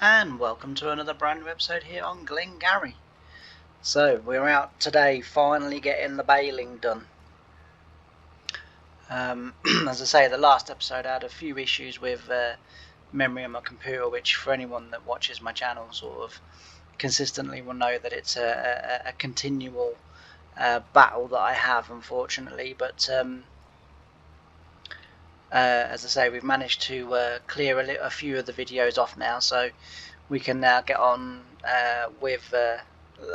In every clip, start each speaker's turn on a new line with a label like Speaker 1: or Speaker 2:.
Speaker 1: And welcome to another brand new episode here on Glengarry. So we're out today finally getting the baling done. As I say, the last episode I had a few issues with memory on my computer, which for anyone that watches my channel sort of consistently will know that it's a continual battle that I have, unfortunately. But as I say, we've managed to clear a few of the videos off now, so we can now get on with,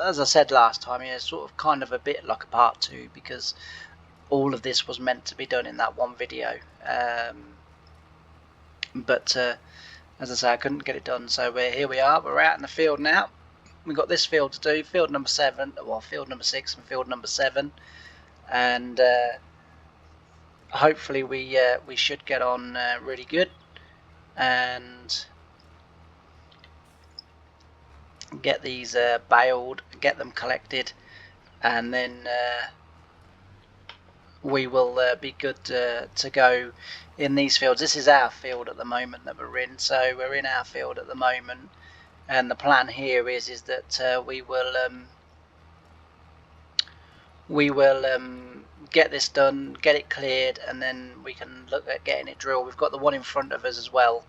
Speaker 1: as I said last time, it's sort of kind of a bit like a part 2, because all of this was meant to be done in that one video. But as I say, I couldn't get it done, so here we are. We're out in the field now. We've got this field to do, field number 7, well, field number 6 and field number 7, and hopefully we should get on really good and get these baled, get them collected, and then we will be good to go in these fields. This is our field at the moment that we're in, so we're in our field at the moment, and the plan here is that we will get this done, get it cleared, and then we can look at getting it drilled. We've got the one in front of us as well,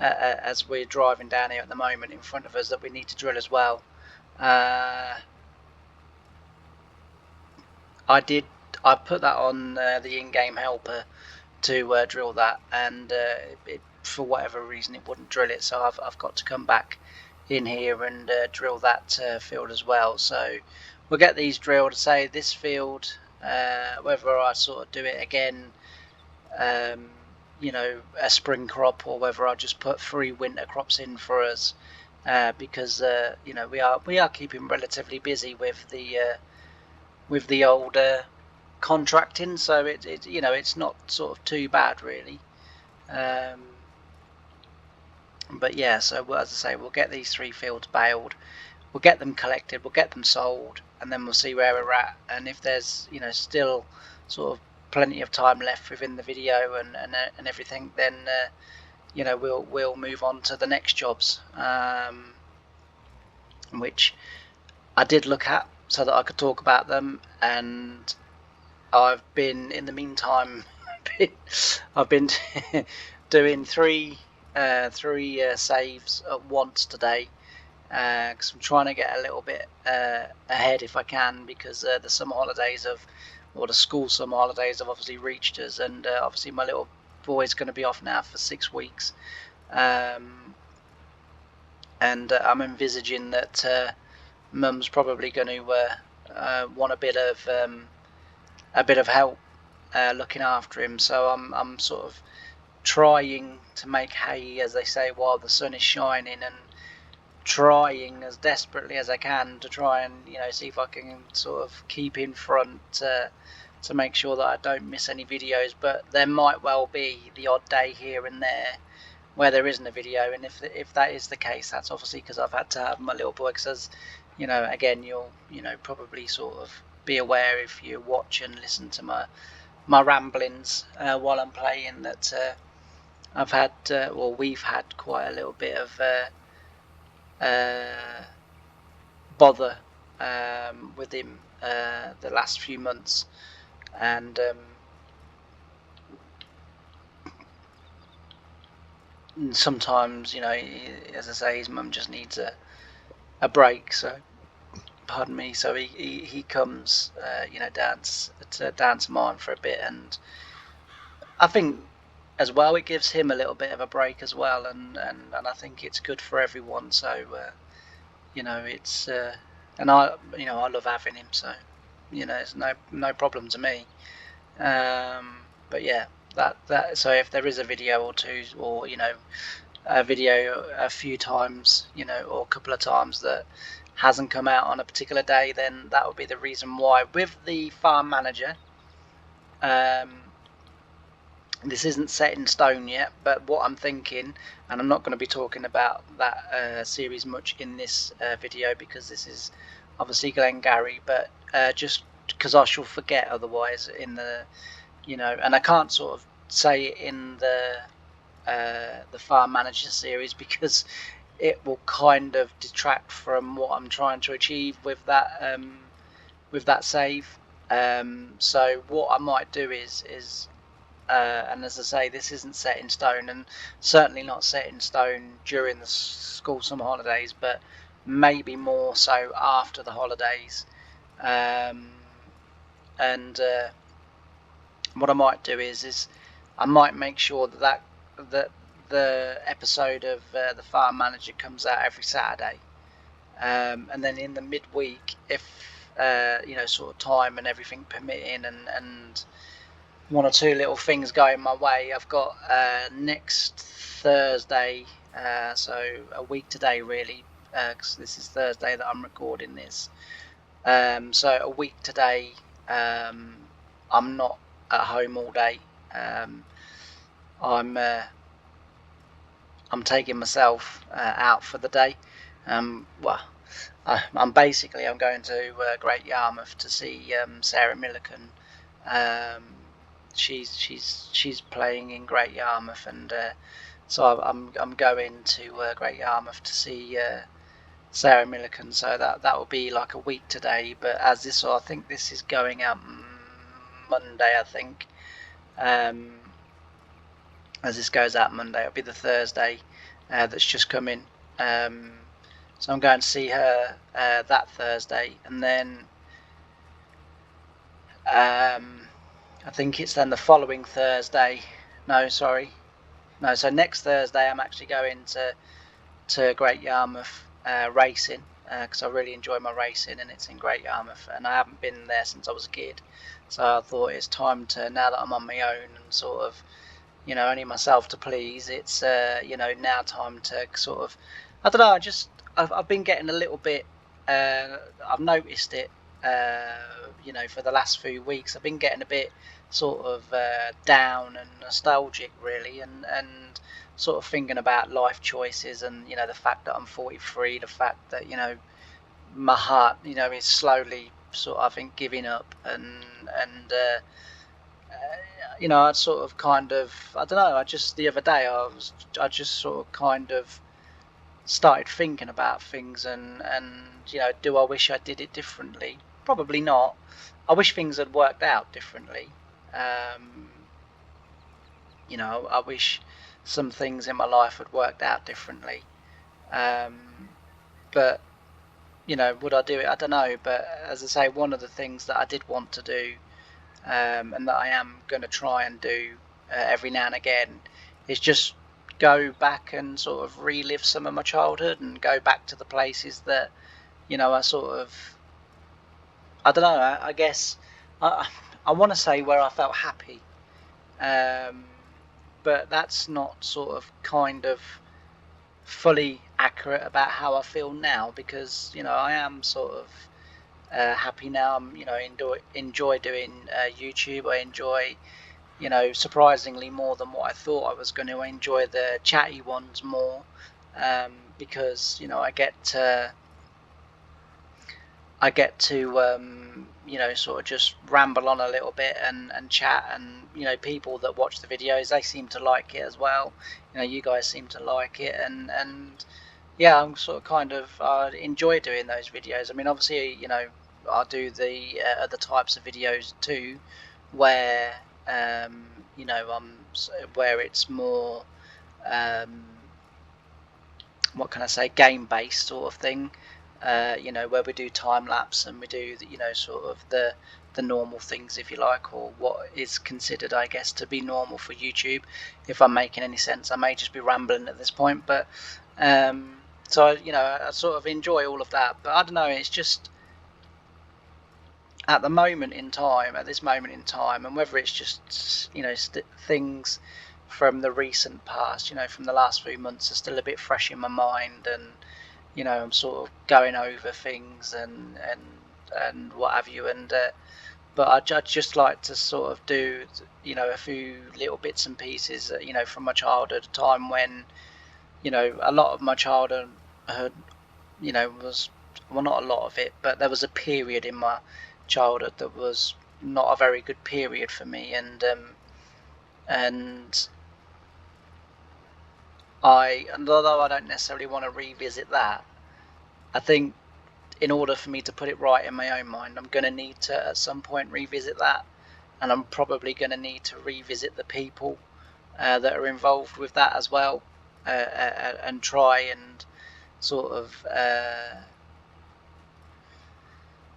Speaker 1: as we're driving down here at the moment, in front of us, that we need to drill as well. I put that on the in-game helper to drill that, and for whatever reason it wouldn't drill it, so I've got to come back in here and drill that field as well. So we'll get these drilled. Say this field, whether I sort of do it again, a spring crop, or whether I just put 3 winter crops in for us, because we are keeping relatively busy with the old contracting, so it's not sort of too bad really. But yeah, so as I say, we'll get these 3 fields baled, we'll get them collected, we'll get them sold, and then we'll see where we're at. And if there's still sort of plenty of time left within the video and everything, then we'll move on to the next jobs, which I did look at so that I could talk about them. And I've been, in the meantime, I've been doing three saves at once today, because I'm trying to get a little bit ahead if I can, because the summer holidays the school summer holidays have obviously reached us, and obviously my little boy's going to be off now for 6 weeks, and I'm envisaging that Mum's probably going to want a bit of help looking after him. So I'm sort of trying to make hay, as they say, while the sun is shining, and trying as desperately as I can to try and see if I can sort of keep in front to make sure that I don't miss any videos. But there might well be the odd day here and there where there isn't a video, and if that is the case, that's obviously because I've had to have my little boy. Because again, you'll probably sort of be aware, if you watch and listen to my ramblings while I'm playing, that I've had we've had quite a little bit of bother with him the last few months, and sometimes as I say, his mum just needs a break. So pardon me. So he comes down to mine for a bit, and I think as well it gives him a little bit of a break as well, and I think it's good for everyone. So it's and I love having him, so it's no problem to me. But yeah, that so if there is a video or two, or a video a few times, or a couple of times that hasn't come out on a particular day, then that would be the reason why. With the farm manager, this isn't set in stone yet, but what I'm thinking, and I'm not going to be talking about that series much in this video, because this is obviously Glengarry, but just because I shall forget otherwise in the and I can't sort of say it in the farm manager series, because it will kind of detract from what I'm trying to achieve with that save. So what I might do is and as I say, this isn't set in stone, and certainly not set in stone during the school summer holidays, but maybe more so after the holidays. And what I might do is I might make sure that the episode of the Farm Manager comes out every Saturday, and then in the midweek, if sort of time and everything permitting, and one or two little things going my way, I've got next Thursday, so a week today really, because this is Thursday that I'm recording this. So a week today, I'm not at home all day. I'm taking myself out for the day. Well, I'm going to Great Yarmouth to see Sarah Millican. She's playing in Great Yarmouth, and so I'm going to Great Yarmouth to see Sarah Millican. So that will be like a week today. But as this, I think this is going out Monday. I think as this goes out Monday, it'll be the Thursday that's just come in. So I'm going to see her that Thursday, and then I think it's then the following Thursday. No, sorry. No, so next Thursday I'm actually going to Great Yarmouth racing, because I really enjoy my racing, and it's in Great Yarmouth, and I haven't been there since I was a kid. So I thought it's time to, now that I'm on my own and sort of, only myself to please, it's now time to sort of, I don't know, I've been getting a little bit, I've noticed it, for the last few weeks. I've been getting a bit sort of down and nostalgic really, and sort of thinking about life choices, and the fact that I'm 43, the fact that my heart is slowly sort of, I think, giving up, and I'd sort of kind of, I don't know, the other day I just sort of kind of started thinking about things, and do I wish I did it differently? Probably not. I wish things had worked out differently. I wish some things in my life had worked out differently. But would I do it? I don't know. But as I say, one of the things that I did want to do, and that I am going to try and do every now and again, is just go back and sort of relive some of my childhood, and go back to the places that I sort of, I don't know, I guess I want to say where I felt happy, but that's not sort of kind of fully accurate about how I feel now, because I am sort of happy now. I'm enjoy doing YouTube. I enjoy surprisingly more than what I thought I was going to. I enjoy the chatty ones more, because I get to sort of just ramble on a little bit and chat, and people that watch the videos, they seem to like it as well. You guys seem to like it, and yeah, I'm sort of kind of, I enjoy doing those videos. I mean, obviously, I do the other types of videos too, where where it's more what can I say, game based sort of thing. Where we do time lapse, and we do sort of the normal things, if you like, or what is considered, I guess, to be normal for YouTube. If I'm making any sense, I may just be rambling at this point, but so I sort of enjoy all of that. But I don't know, it's just at this moment in time, and whether it's just things from the recent past, from the last few months, are still a bit fresh in my mind, and I'm sort of going over things and what have you, and but I'd just like to sort of do a few little bits and pieces from my childhood, a time when a lot of my childhood was, well, not a lot of it, but there was a period in my childhood that was not a very good period for me, and and although I don't necessarily want to revisit that, I think in order for me to put it right in my own mind, I'm going to need to at some point revisit that, and I'm probably going to need to revisit the people that are involved with that as well, and try and sort of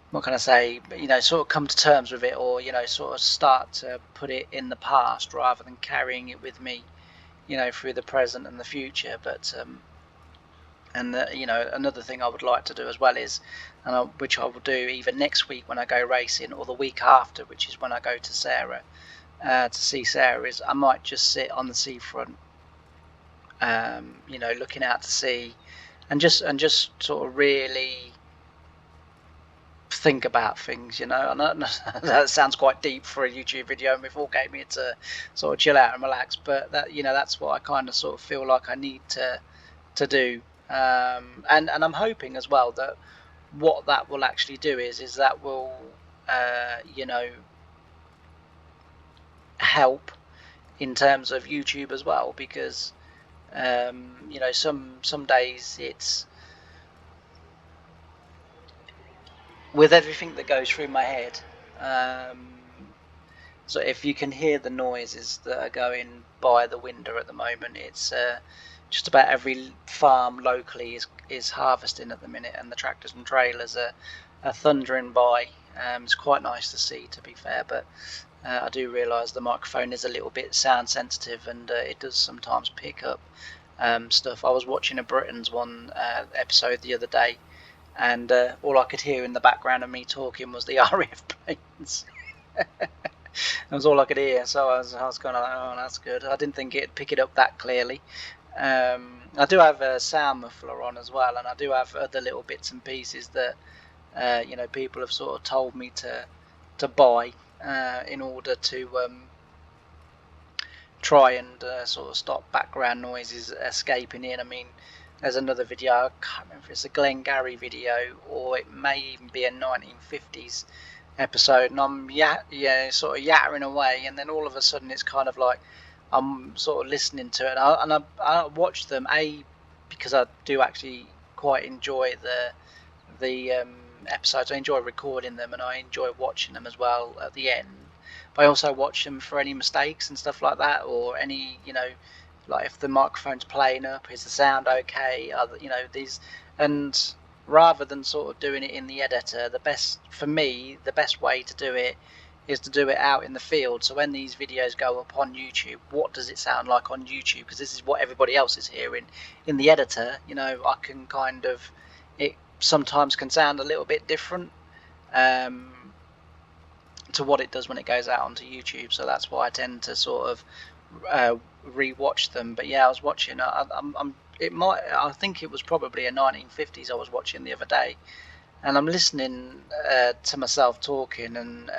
Speaker 1: what can I say, sort of come to terms with it, or sort of start to put it in the past rather than carrying it with me, through the present and the future. But and another thing I would like to do as well is, which I will do either next week when I go racing, or the week after, which is when I go to Sarah to see Sarah, is I might just sit on the seafront, looking out to sea, and just sort of really think about things. And that sounds quite deep for a YouTube video, and before getting me to sort of chill out and relax. But that's what I kind of sort of feel like I need to do. And I'm hoping as well that what that will actually do is that will help in terms of YouTube as well, because some days it's with everything that goes through my head. So if you can hear the noises that are going by the window at the moment, it's just about every farm locally is harvesting at the minute, and the tractors and trailers are thundering by. It's quite nice to see, to be fair, but I do realise the microphone is a little bit sound sensitive, and it does sometimes pick up stuff. I was watching a Britain's one episode the other day, and all I could hear in the background of me talking was the RAF planes. That was all I could hear, so I was kind of like, oh, that's good. I didn't think it'd pick it up that clearly. I do have a sound muffler on as well, and I do have other little bits and pieces that people have sort of told me to buy in order to try and sort of stop background noises escaping in. I mean, there's another video, I can't remember if it's a Glengarry video or it may even be a 1950s episode, and I'm sort of yattering away, and then all of a sudden it's kind of like I'm sort of listening to it, and I watch them because I do actually quite enjoy the episodes. I enjoy recording them, and I enjoy watching them as well at the end. But I also watch them for any mistakes and stuff like that, or any like if the microphone's playing up, is the sound okay? These, and rather than sort of doing it in the editor, the best way to do it is to do it out in the field. So when these videos go up on YouTube, what does it sound like on YouTube? Because this is what everybody else is hearing. In the editor, I can kind of, it sometimes can sound a little bit different to what it does when it goes out onto YouTube. So that's why I tend to sort of re-watch them. But yeah, I was watching. I think it was probably a 1950s I was watching the other day, and I'm listening to myself talking and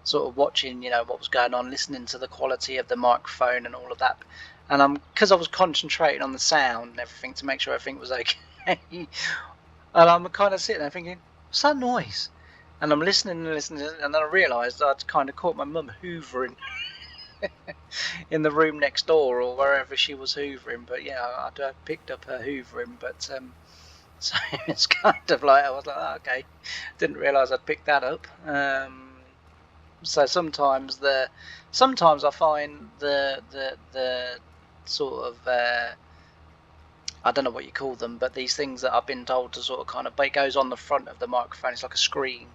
Speaker 1: sort of watching what was going on, listening to the quality of the microphone and all of that, and because I was concentrating on the sound and everything to make sure everything was okay, and I'm kind of sitting there thinking, what's that noise? And I'm listening, and then I realised I'd kind of caught my mum hoovering in the room next door or wherever she was hoovering. But yeah, I picked up her hoovering, but so it's kind of like I was like, oh, okay, didn't realise I'd picked that up. So sometimes I find the sort of I don't know what you call them, but these things that I've been told to sort of kind of, but it goes on the front of the microphone. It's like a screen,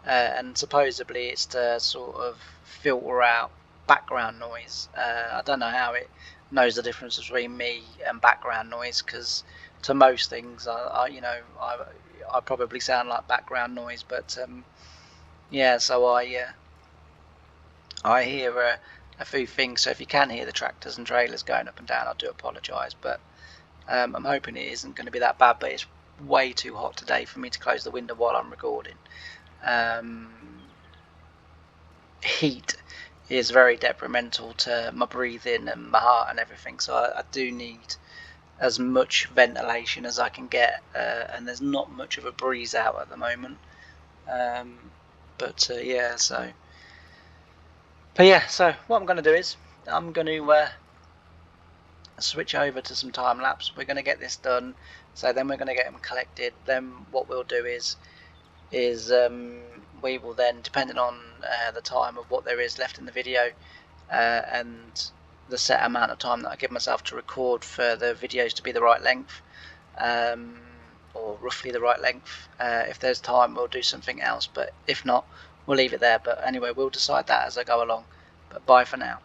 Speaker 1: and supposedly it's to sort of filter out background noise. I don't know how it knows the difference between me and background noise, because to most things I probably sound like background noise, but yeah, so I hear a few things. So if you can hear the tractors and trailers going up and down, I do apologise, but I'm hoping it isn't going to be that bad. But it's way too hot today for me to close the window while I'm recording. Heat is very detrimental to my breathing and my heart and everything, so I do need as much ventilation as I can get, and there's not much of a breeze out at the moment, but so what I'm going to do is I'm going to switch over to some time lapse. We're going to get this done, so then we're going to get them collected. Then what we'll do is we will then, depending on the time of what there is left in the video and the set amount of time that I give myself to record for the videos to be the right length, or roughly the right length. If there's time, we'll do something else, but if not, we'll leave it there. But anyway, we'll decide that as I go along. But bye for now.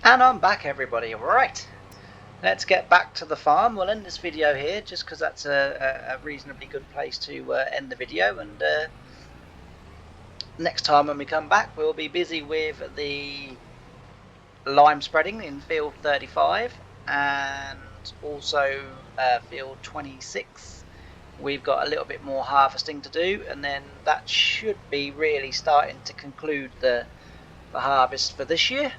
Speaker 1: And I'm back, everybody. Right, let's get back to the farm. We'll end this video here just because that's a reasonably good place to end the video, and next time when we come back we'll be busy with the lime spreading in field 35 and also field 26. We've got a little bit more harvesting to do, and then that should be really starting to conclude the harvest for this year.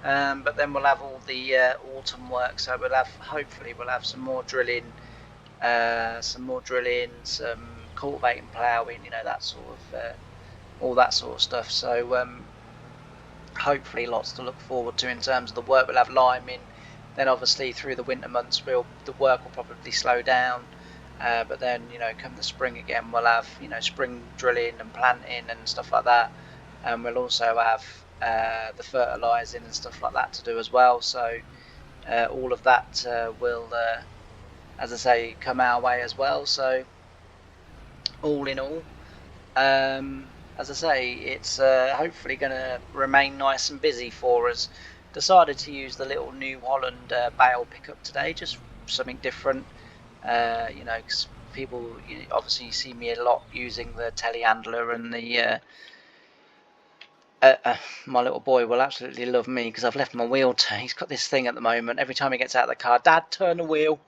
Speaker 1: But then we'll have all the autumn work, so hopefully we'll have some more drilling, some cultivating, ploughing, that sort of all that sort of stuff. So hopefully lots to look forward to in terms of the work. We'll have liming. Then obviously through the winter months the work will probably slow down, but then come the spring again we'll have spring drilling and planting and stuff like that, and we'll also have the fertilising and stuff like that to do as well. So all of that will, as I say, come our way as well. So all in all, as I say, it's hopefully going to remain nice and busy for us. Decided to use the little New Holland bale pickup today, just something different. Because people obviously see me a lot using the telehandler, and the my little boy will absolutely love me because I've left my wheel turn. He's got this thing at the moment. Every time he gets out of the car, Dad, turn the wheel.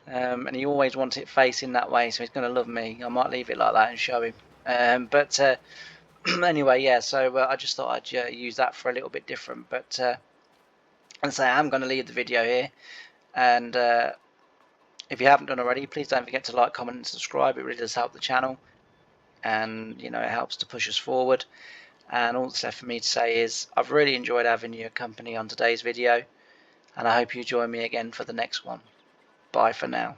Speaker 1: And he always wants it facing that way, so he's going to love me. I might leave it like that and show him. But anyway, yeah, so I just thought I'd use that for a little bit different. But and say I'm going to leave the video here. And if you haven't done already, please don't forget to like, comment and subscribe. It really does help the channel, and it helps to push us forward. And all that's left for me to say is I've really enjoyed having your company on today's video, and I hope you join me again for the next one. Bye for now.